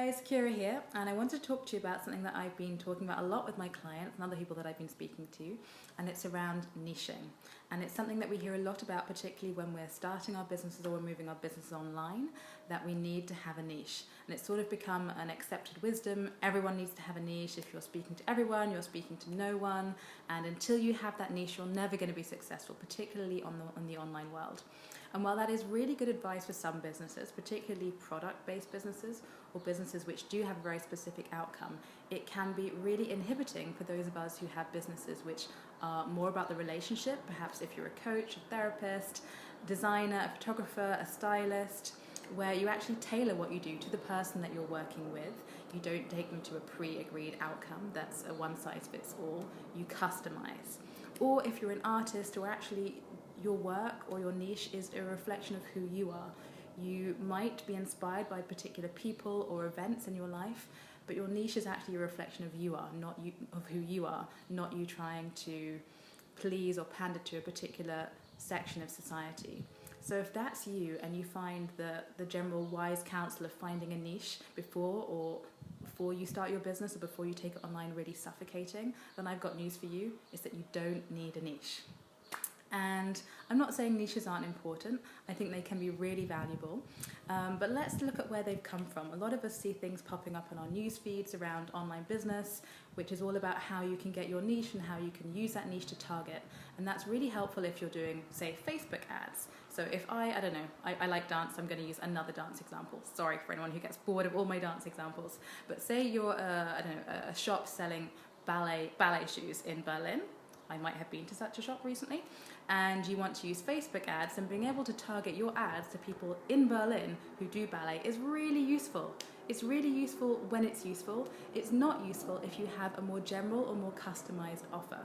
guys, Kira here, and I wanted to talk to you about something that I've been talking about a lot with my clients and other people that I've been speaking to, and it's around niching. And it's something that we hear a lot about, particularly when we're starting our businesses or we're moving our businesses online, that we need to have a niche. And it's sort of become an accepted wisdom. Everyone needs to have a niche. If you're speaking to everyone, you're speaking to no one, and until you have that niche, you're never going to be successful, particularly on the online world. And while that is really good advice for some businesses, particularly product-based businesses or businesses which do have a very specific outcome, it can be really inhibiting for those of us who have businesses which are more about the relationship. Perhaps if you're a coach, a therapist, designer, a photographer, a stylist, where you actually tailor what you do to the person that you're working with. You don't take them to a pre-agreed outcome that's a one-size-fits-all. You customize. Or if you're an artist, or actually your work or your niche is a reflection of who you are. You might be inspired by particular people or events in your life, but your niche is actually a reflection of who you are, not you trying to please or pander to a particular section of society. So if that's you and you find the general wise counsel of finding a niche before you start your business or before you take it online really suffocating, then I've got news for you, is that you don't need a niche. And I'm not saying niches aren't important. I think they can be really valuable. But let's look at where they've come from. A lot of us see things popping up on our news feeds around online business, which is all about how you can get your niche and how you can use that niche to target. And that's really helpful if you're doing, say, Facebook ads. So if I like dance, I'm going to use another dance example. Sorry for anyone who gets bored of all my dance examples. But say you're a shop selling ballet shoes in Berlin. I might have been to such a shop recently, and you want to use Facebook ads, and being able to target your ads to people in Berlin who do ballet is really useful. It's really useful when it's useful. It's not useful if you have a more general or more customized offer.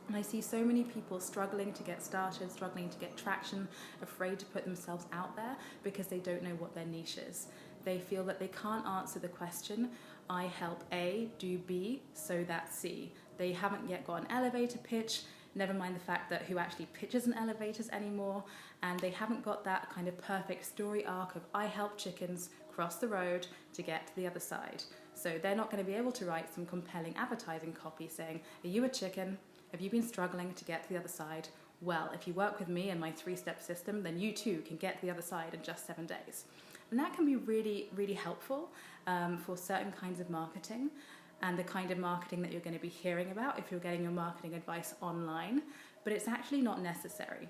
And I see so many people struggling to get started, struggling to get traction, afraid to put themselves out there because they don't know what their niche is. They feel that they can't answer the question, I help A, do B, so that's C. They haven't yet got an elevator pitch, never mind the fact that who actually pitches in elevators anymore, and they haven't got that kind of perfect story arc of I help chickens cross the road to get to the other side. So they're not going to be able to write some compelling advertising copy saying, are you a chicken? Have you been struggling to get to the other side? Well, if you work with me and my 3-step system, then you too can get to the other side in just 7 days. And that can be really, really helpful for certain kinds of marketing and the kind of marketing that you're going to be hearing about if you're getting your marketing advice online, but it's actually not necessary.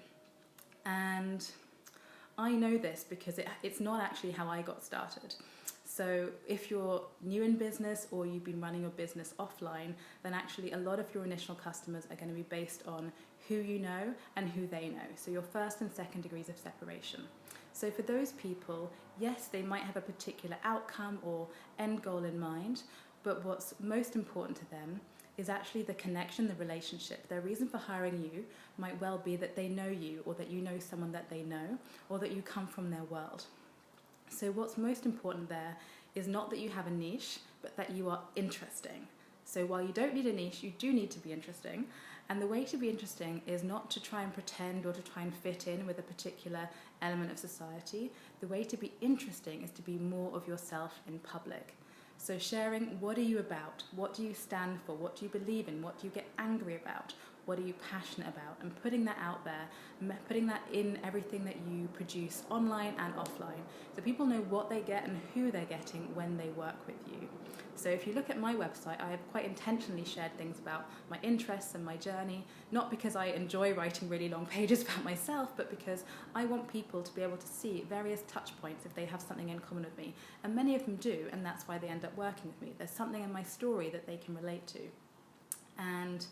And I know this because it's not actually how I got started. So if you're new in business or you've been running your business offline, then actually a lot of your initial customers are going to be based on who you know and who they know. So your first and second degrees of separation. So for those people, yes, they might have a particular outcome or end goal in mind, but what's most important to them is actually the connection, the relationship. Their reason for hiring you might well be that they know you, or that you know someone that they know, or that you come from their world. So what's most important there is not that you have a niche, but that you are interesting. So while you don't need a niche, you do need to be interesting. And the way to be interesting is not to try and pretend or to try and fit in with a particular element of society. The way to be interesting is to be more of yourself in public. So sharing, what are you about? What do you stand for? What do you believe in? What do you get angry about? What are you passionate about? And putting that out there, putting that in everything that you produce online and offline, so people know what they get and who they're getting when they work with you. So if you look at my website, I have quite intentionally shared things about my interests and my journey, not because I enjoy writing really long pages about myself, but because I want people to be able to see various touch points if they have something in common with me. And many of them do, and that's why they end up working with me. There's something in my story that they can relate to. And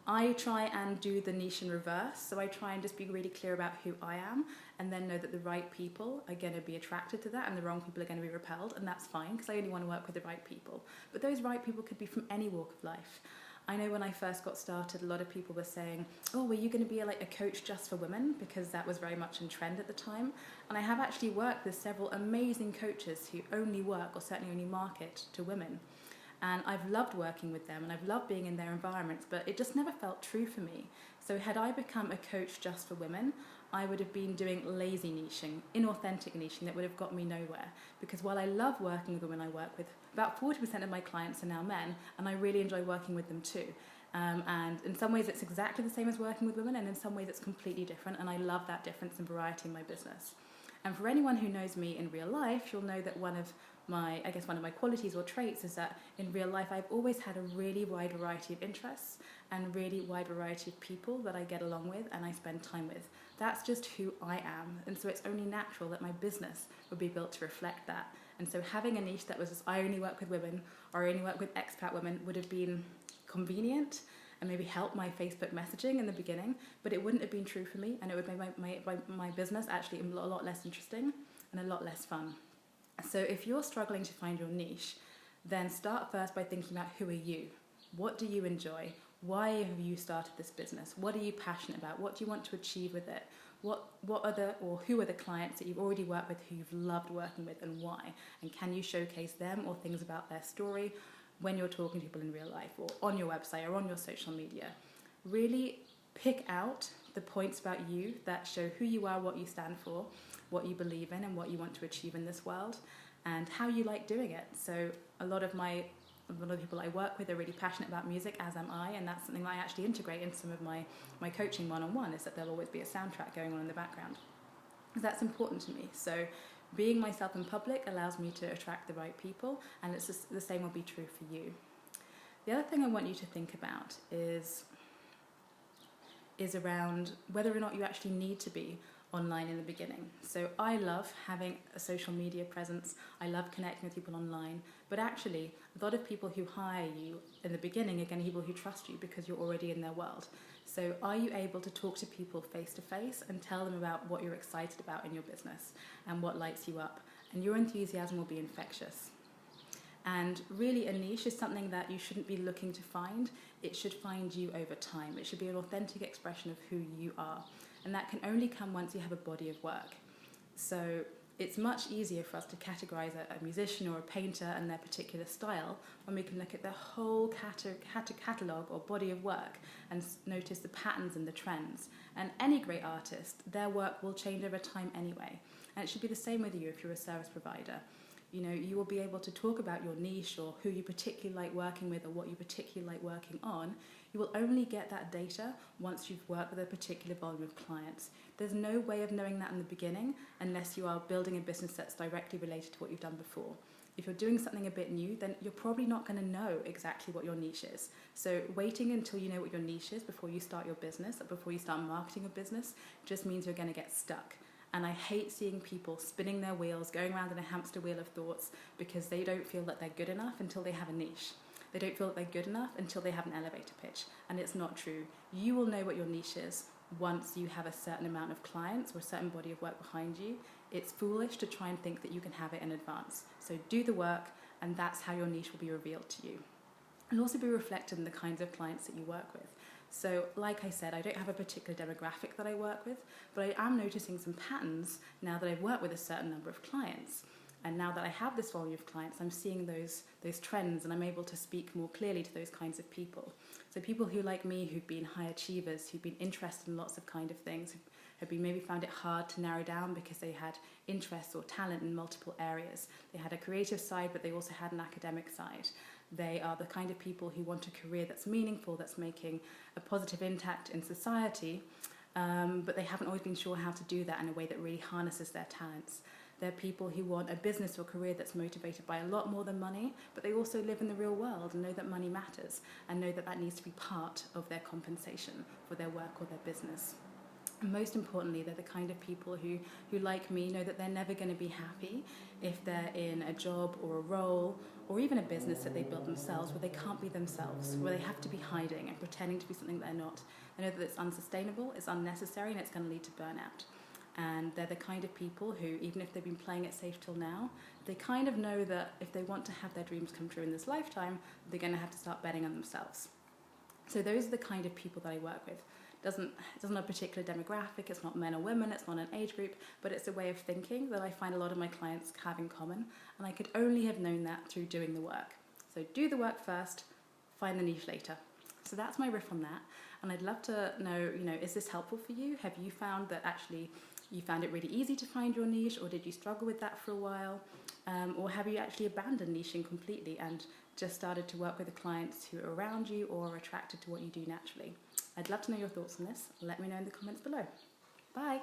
I try and do the niche in reverse, so I try and just be really clear about who I am, and then know that the right people are going to be attracted to that and the wrong people are going to be repelled, and that's fine because I only want to work with the right people. But those right people could be from any walk of life. I know when I first got started, a lot of people were saying, oh, were you going to be like a coach just for women? Because that was very much in trend at the time. And I have actually worked with several amazing coaches who only work, or certainly only market, to women. And I've loved working with them and I've loved being in their environments, but it just never felt true for me. So had I become a coach just for women, I would have been doing lazy niching, inauthentic niching that would have got me nowhere. Because while I love working with the women I work with, about 40% of my clients are now men, and I really enjoy working with them too. And in some ways it's exactly the same as working with women, and in some ways it's completely different, and I love that difference and variety in my business. And for anyone who knows me in real life, you'll know that one of my qualities or traits is that in real life I've always had a really wide variety of interests and really wide variety of people that I get along with and I spend time with. That's just who I am, and so it's only natural that my business would be built to reflect that. And so having a niche that was just, I only work with women or I only work with expat women would have been convenient and maybe help my Facebook messaging in the beginning, but it wouldn't have been true for me, and it would make my business actually a lot less interesting and a lot less fun. So if you're struggling to find your niche, then start first by thinking about who are you? What do you enjoy? Why have you started this business? What are you passionate about? What do you want to achieve with it? Who are the clients that you've already worked with who you've loved working with, and why? And can you showcase them or things about their story when you're talking to people in real life or on your website or on your social media? Really pick out the points about you that show who you are, what you stand for, what you believe in, and what you want to achieve in this world, and how you like doing it. So a lot of people I work with are really passionate about music, as am I, and that's something that I actually integrate in some of my coaching one-on-one, is that there'll always be a soundtrack going on in the background. Because that's important to me. So being myself in public allows me to attract the right people, and it's just, the same will be true for you. The other thing I want you to think about is around whether or not you actually need to be online in the beginning. So I love having a social media presence. I love connecting with people online, but actually a lot of people who hire you in the beginning are going to be people who trust you because you're already in their world. So are you able to talk to people face to face and tell them about what you're excited about in your business and what lights you up? And your enthusiasm will be infectious. And really a niche is something that you shouldn't be looking to find. It should find you over time. It should be an authentic expression of who you are. And that can only come once you have a body of work. So it's much easier for us to categorize a musician or a painter and their particular style when we can look at their whole catalogue or body of work and notice the patterns and the trends. And any great artist, their work will change over time anyway. And it should be the same with you if you're a service provider. You know, you will be able to talk about your niche or who you particularly like working with or what you particularly like working on. You will only get that data once you've worked with a particular volume of clients. There's no way of knowing that in the beginning unless you are building a business that's directly related to what you've done before. If you're doing something a bit new, then you're probably not going to know exactly what your niche is. So waiting until you know what your niche is before you start your business or before you start marketing your business just means you're going to get stuck. And I hate seeing people spinning their wheels, going around in a hamster wheel of thoughts because they don't feel that they're good enough until they have a niche. They don't feel that they're good enough until they have an elevator pitch. And it's not true. You will know what your niche is once you have a certain amount of clients or a certain body of work behind you. It's foolish to try and think that you can have it in advance. So do the work, and that's how your niche will be revealed to you. And also be reflected in the kinds of clients that you work with. So like I said, I don't have a particular demographic that I work with, but I am noticing some patterns now that I've worked with a certain number of clients. And now that I have this volume of clients, I'm seeing those trends, and I'm able to speak more clearly to those kinds of people. So people who, like me, who've been high achievers, who've been interested in lots of kind of things, have been maybe found it hard to narrow down because they had interests or talent in multiple areas. They had a creative side, but they also had an academic side. They are the kind of people who want a career that's meaningful, that's making a positive impact in society, but they haven't always been sure how to do that in a way that really harnesses their talents. They're people who want a business or career that's motivated by a lot more than money, but they also live in the real world and know that money matters and know that that needs to be part of their compensation for their work or their business. And most importantly, they're the kind of people who, like me, know that they're never going to be happy if they're in a job or a role or even a business that they build themselves where they can't be themselves, where they have to be hiding and pretending to be something they're not. They know that it's unsustainable, it's unnecessary, and it's going to lead to burnout. And they're the kind of people who, even if they've been playing it safe till now, they kind of know that if they want to have their dreams come true in this lifetime, they're going to have to start betting on themselves. So those are the kind of people that I work with. It doesn't have a particular demographic, it's not men or women, it's not an age group, but it's a way of thinking that I find a lot of my clients have in common, and I could only have known that through doing the work. So do the work first, find the niche later. So that's my riff on that. And I'd love to know, is this helpful for you? Have you found that actually you found it really easy to find your niche, or did you struggle with that for a while? Or have you actually abandoned niching completely and just started to work with the clients who are around you or are attracted to what you do naturally? I'd love to know your thoughts on this. Let me know in the comments below. Bye.